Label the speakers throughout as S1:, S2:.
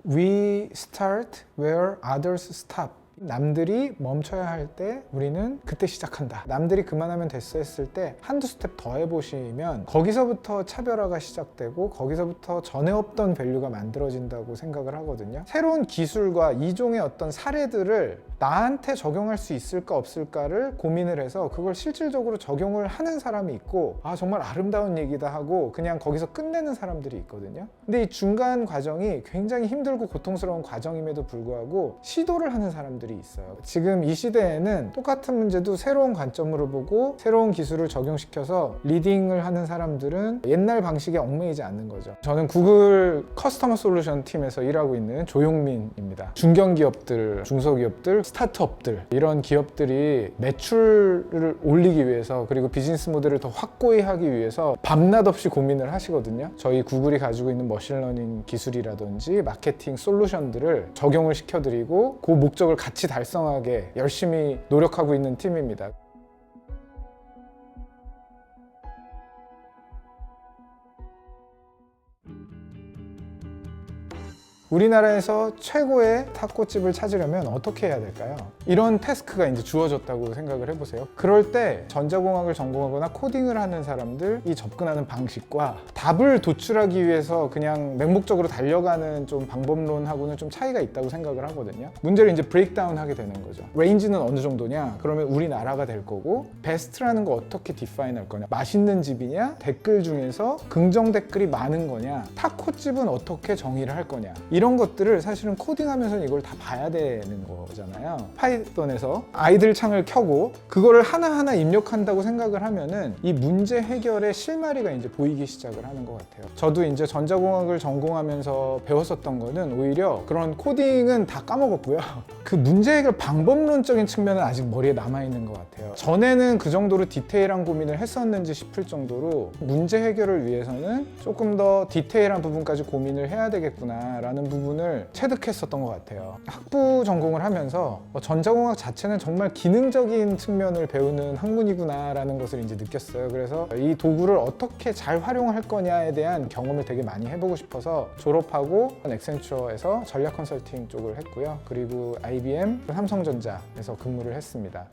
S1: We start where others stop. 남들이 멈춰야 할 때 우리는 그때 시작한다. 남들이 그만하면 됐어 했을 때 한두 스텝 더 해보시면 거기서부터 차별화가 시작되고 거기서부터 전에 없던 밸류가 만들어진다고 생각을 하거든요. 새로운 기술과 이종의 어떤 사례들을 나한테 적용할 수 있을까 없을까를 고민을 해서 그걸 실질적으로 적용을 하는 사람이 있고, 아 정말 아름다운 얘기다 하고 그냥 거기서 끝내는 사람들이 있거든요. 근데 이 중간 과정이 굉장히 힘들고 고통스러운 과정임에도 불구하고 시도를 하는 사람들이 있어요. 지금 이 시대에는 똑같은 문제도 새로운 관점으로 보고 새로운 기술을 적용시켜서 리딩을 하는 사람들은 옛날 방식에 얽매이지 않는 거죠. 저는 구글 커스터머 솔루션 팀에서 일하고 있는 조용민입니다. 중견기업들, 중소기업들, 스타트업들, 이런 기업들이 매출을 올리기 위해서 그리고 비즈니스 모델을 더 확고히 하기 위해서 밤낮 없이 고민을 하시거든요. 저희 구글이 가지고 있는 머신러닝 기술이라든지 마케팅 솔루션들을 적용을 시켜드리고 그 목적을 같이 달성하게 열심히 노력하고 있는 팀입니다. 우리나라에서 최고의 타코집을 찾으려면 어떻게 해야 될까요? 이런 태스크가 이제 주어졌다고 생각을 해보세요. 그럴 때 전자공학을 전공하거나 코딩을 하는 사람들이 접근하는 방식과 답을 도출하기 위해서 그냥 맹목적으로 달려가는 좀 방법론하고는 좀 차이가 있다고 생각을 하거든요. 문제를 이제 브레이크다운 하게 되는 거죠. 레인지는 어느 정도냐? 그러면 우리나라가 될 거고, 베스트라는 거 어떻게 디파인 할 거냐? 맛있는 집이냐? 댓글 중에서 긍정 댓글이 많은 거냐? 타코집은 어떻게 정의를 할 거냐? 이런 것들을 사실은 코딩하면서는 이걸 다 봐야 되는 거잖아요. 파이썬에서 아이들 창을 켜고 그거를 하나하나 입력한다고 생각을 하면은 이 문제 해결의 실마리가 이제 보이기 시작을 하는 것 같아요. 저도 이제 전자공학을 전공하면서 배웠었던 거는 오히려 그런 코딩은 다 까먹었고요. 그 문제 해결 방법론적인 측면은 아직 머리에 남아있는 것 같아요. 전에는 그 정도로 디테일한 고민을 했었는지 싶을 정도로 문제 해결을 위해서는 조금 더 디테일한 부분까지 고민을 해야 되겠구나 라는 부분을 체득했었던 것 같아요. 학부 전공을 하면서 전자공학 자체는 정말 기능적인 측면을 배우는 학문이구나 라는 것을 이제 느꼈어요. 그래서 이 도구를 어떻게 잘 활용할 거냐에 대한 경험을 되게 많이 해보고 싶어서 졸업하고 액센처에서 전략 컨설팅 쪽을 했고요. 그리고 IBM, 삼성전자에서 근무를 했습니다.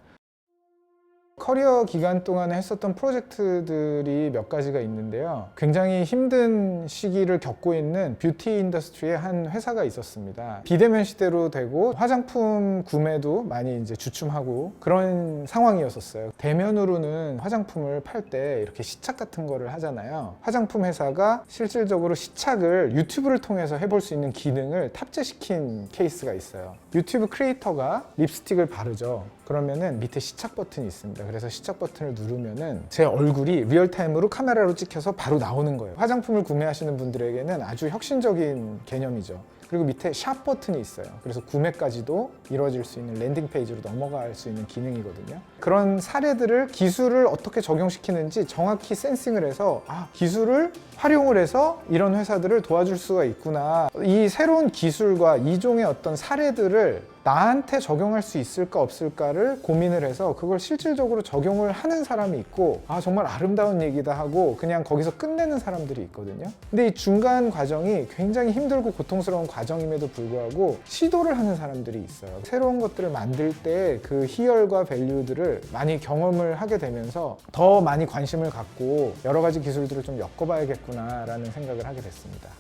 S1: 커리어 기간 동안에 했었던 프로젝트들이 몇 가지가 있는데요. 굉장히 힘든 시기를 겪고 있는 뷰티 인더스트리의 한 회사가 있었습니다. 비대면 시대로 되고 화장품 구매도 많이 이제 주춤하고 그런 상황이었었어요. 대면으로는 화장품을 팔 때 이렇게 시착 같은 거를 하잖아요. 화장품 회사가 실질적으로 시착을 유튜브를 통해서 해볼 수 있는 기능을 탑재시킨 케이스가 있어요. 유튜브 크리에이터가 립스틱을 바르죠. 그러면은 밑에 시착 버튼이 있습니다. 그래서 시착 버튼을 누르면은 제 얼굴이 리얼타임으로 카메라로 찍혀서 바로 나오는 거예요. 화장품을 구매하시는 분들에게는 아주 혁신적인 개념이죠. 그리고 밑에 샵 버튼이 있어요. 그래서 구매까지도 이루어질 수 있는 랜딩 페이지로 넘어갈 수 있는 기능이거든요. 그런 사례들을 기술을 어떻게 적용시키는지 정확히 센싱을 해서 기술을 활용을 해서 이런 회사들을 도와줄 수가 있구나. 이 새로운 기술과 이종의 어떤 사례들을 나한테 적용할 수 있을까 없을까를 고민을 해서 그걸 실질적으로 적용을 하는 사람이 있고, 정말 아름다운 얘기다 하고 그냥 거기서 끝내는 사람들이 있거든요. 근데 이 중간 과정이 굉장히 힘들고 고통스러운 과정임에도 불구하고 시도를 하는 사람들이 있어요. 새로운 것들을 만들 때 그 희열과 밸류들을 많이 경험을 하게 되면서 더 많이 관심을 갖고 여러 가지 기술들을 좀 엮어봐야겠구나 라는 생각을 하게 됐습니다.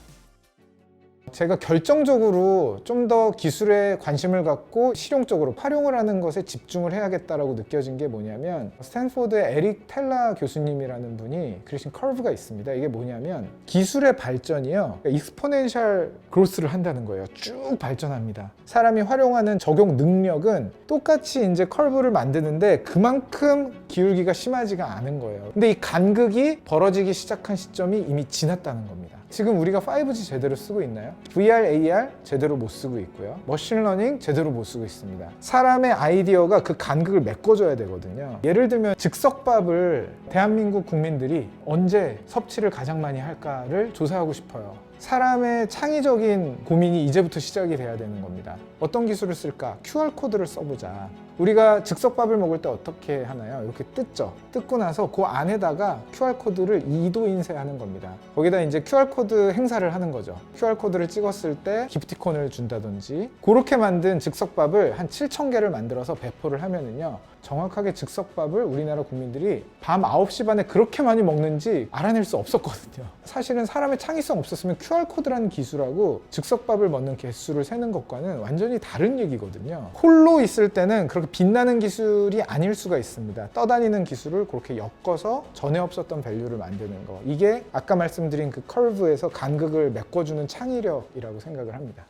S1: 제가 결정적으로 좀 더 기술에 관심을 갖고 실용적으로 활용을 하는 것에 집중을 해야겠다라고 느껴진 게 뭐냐면, 스탠포드의 에릭 텔라 교수님이라는 분이 그리신 커브가 있습니다. 이게 뭐냐면 기술의 발전이요, 익스포넨셜 그로스를 한다는 거예요. 쭉 발전합니다. 사람이 활용하는 적용 능력은 똑같이 이제 커브를 만드는데 그만큼 기울기가 심하지가 않은 거예요. 근데 이 간극이 벌어지기 시작한 시점이 이미 지났다는 겁니다. 지금 우리가 5G 제대로 쓰고 있나요? VR, AR 제대로 못 쓰고 있고요. 머신러닝 제대로 못 쓰고 있습니다. 사람의 아이디어가 그 간극을 메꿔줘야 되거든요. 예를 들면 즉석밥을 대한민국 국민들이 언제 섭취를 가장 많이 할까를 조사하고 싶어요. 사람의 창의적인 고민이 이제부터 시작이 돼야 되는 겁니다. 어떤 기술을 쓸까? QR코드를 써보자. 우리가 즉석밥을 먹을 때 어떻게 하나요? 이렇게 뜯죠. 뜯고 나서 그 안에다가 QR코드를 2도 인쇄하는 겁니다. 거기다 이제 QR코드 QR코드 행사를 하는 거죠. QR코드를 찍었을 때 기프티콘을 준다든지, 그렇게 만든 즉석밥을 한 7,000개를 만들어서 배포를 하면은요, 정확하게 즉석밥을 우리나라 국민들이 밤 9시 반에 그렇게 많이 먹는지 알아낼 수 없었거든요. 사실은 사람의 창의성 없었으면 QR코드라는 기술하고 즉석밥을 먹는 개수를 세는 것과는 완전히 다른 얘기거든요. 홀로 있을 때는 그렇게 빛나는 기술이 아닐 수가 있습니다. 떠다니는 기술을 그렇게 엮어서 전에 없었던 밸류를 만드는 거, 이게 아까 말씀드린 그 커브에서 간극을 메꿔주는 창의력이라고 생각을 합니다.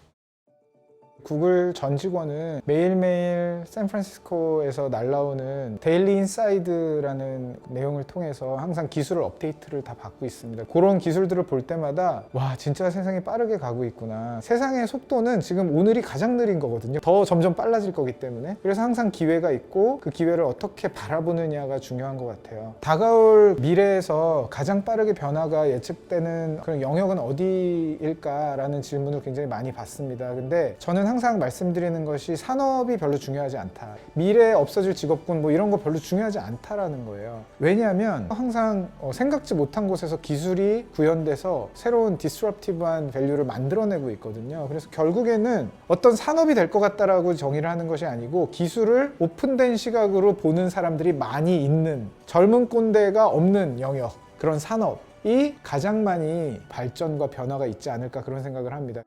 S1: 구글 전 직원은 매일매일 샌프란시스코에서 날라오는 데일리 인사이드라는 내용을 통해서 항상 기술을 업데이트를 다 받고 있습니다. 그런 기술들을 볼 때마다 와, 진짜 세상이 빠르게 가고 있구나. 세상의 속도는 지금 오늘이 가장 느린 거거든요. 더 점점 빨라질 거기 때문에. 그래서 항상 기회가 있고 그 기회를 어떻게 바라보느냐가 중요한 것 같아요. 다가올 미래에서 가장 빠르게 변화가 예측되는 그런 영역은 어디일까라는 질문을 굉장히 많이 받습니다. 근데 저는 항상 말씀드리는 것이 산업이 별로 중요하지 않다. 미래에 없어질 직업군 뭐 이런 거 별로 중요하지 않다라는 거예요. 왜냐하면 항상 생각지 못한 곳에서 기술이 구현돼서 새로운 디스럽티브한 밸류를 만들어내고 있거든요. 그래서 결국에는 어떤 산업이 될 것 같다라고 정의를 하는 것이 아니고, 기술을 오픈된 시각으로 보는 사람들이 많이 있는, 젊은 꼰대가 없는 영역, 그런 산업이 가장 많이 발전과 변화가 있지 않을까, 그런 생각을 합니다.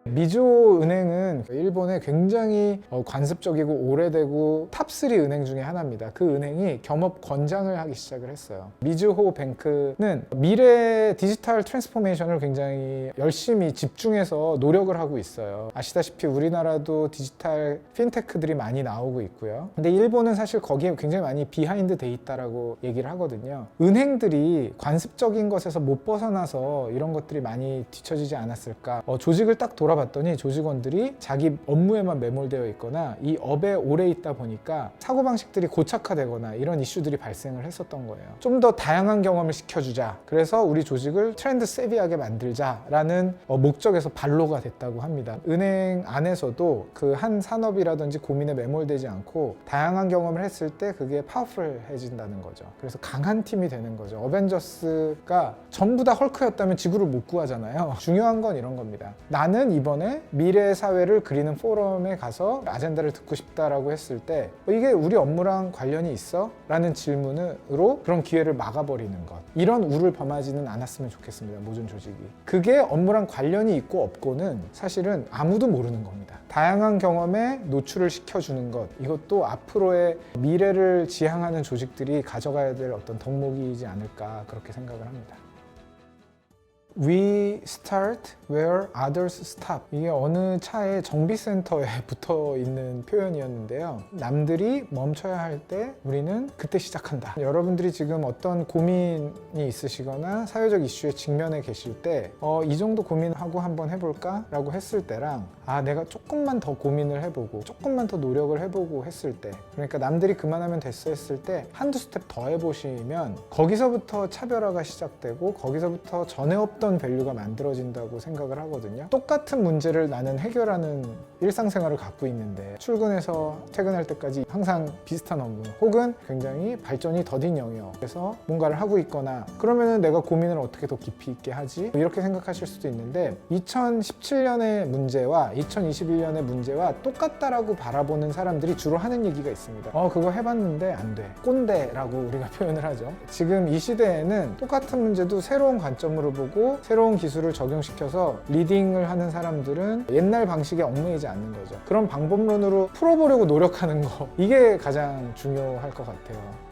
S1: 미즈호 은행은 일본의 굉장히 관습적이고 오래되고 탑3 은행 중에 하나입니다. 그 은행이 겸업 권장을 하기 시작을 했어요. 미즈호 뱅크는 미래 디지털 트랜스포메이션을 굉장히 열심히 집중해서 노력을 하고 있어요. 아시다시피 우리나라도 디지털 핀테크들이 많이 나오고 있고요. 근데 일본은 사실 거기에 굉장히 많이 비하인드 돼 있다라고 얘기를 하거든요. 은행들이 관습적인 것에서 못 벗어나서 이런 것들이 많이 뒤처지지 않았을까. 조직을 딱 봤더니 조직원들이 자기 업무에만 매몰되어 있거나 이 업에 오래 있다 보니까 사고방식들이 고착화되거나 이런 이슈들이 발생을 했었던 거예요. 좀 더 다양한 경험을 시켜주자. 그래서 우리 조직을 트렌드 세비하게 만들자라는 목적에서 반로가 됐다고 합니다. 은행 안에서도 그 한 산업이라든지 고민에 매몰되지 않고 다양한 경험을 했을 때 그게 파워풀해진다는 거죠. 그래서 강한 팀이 되는 거죠. 어벤져스가 전부 다 헐크였다면 지구를 못 구하잖아요. 중요한 건 이런 겁니다. 나는 이번에 미래 사회를 그리는 포럼에 가서 아젠다를 듣고 싶다라고 했을 때 이게 우리 업무랑 관련이 있어? 라는 질문으로 그런 기회를 막아버리는 것, 이런 우를 범하지는 않았으면 좋겠습니다. 모든 조직이. 그게 업무랑 관련이 있고 없고는 사실은 아무도 모르는 겁니다. 다양한 경험에 노출을 시켜주는 것, 이것도 앞으로의 미래를 지향하는 조직들이 가져가야 될 어떤 덕목이지 않을까, 그렇게 생각을 합니다. We start where others stop. 이게 어느 차의 정비센터에 붙어 있는 표현이었는데요. 남들이 멈춰야 할 때 우리는 그때 시작한다. 여러분들이 지금 어떤 고민이 있으시거나 사회적 이슈에 직면해 계실 때 이 정도 고민하고 한번 해볼까? 라고 했을 때랑 내가 조금만 더 고민을 해보고 조금만 더 노력을 해보고 했을 때, 그러니까 남들이 그만하면 됐어 했을 때 한두 스텝 더 해보시면 거기서부터 차별화가 시작되고 거기서부터 전에 없던 밸류가 만들어진다고 생각을 하거든요. 똑같은 문제를 나는 해결하는 일상생활을 갖고 있는데 출근해서 퇴근할 때까지 항상 비슷한 업무 혹은 굉장히 발전이 더딘 영역에서 뭔가를 하고 있거나, 그러면은 내가 고민을 어떻게 더 깊이 있게 하지? 이렇게 생각하실 수도 있는데 2017년의 문제와 2021년의 문제와 똑같다라고 바라보는 사람들이 주로 하는 얘기가 있습니다. 그거 해봤는데 안 돼. 꼰대라고 우리가 표현을 하죠. 지금 이 시대에는 똑같은 문제도 새로운 관점으로 보고 새로운 기술을 적용시켜서 리딩을 하는 사람들은 옛날 방식에 얽매이지 않는 거죠. 그런 방법론으로 풀어보려고 노력하는 거, 이게 가장 중요할 것 같아요.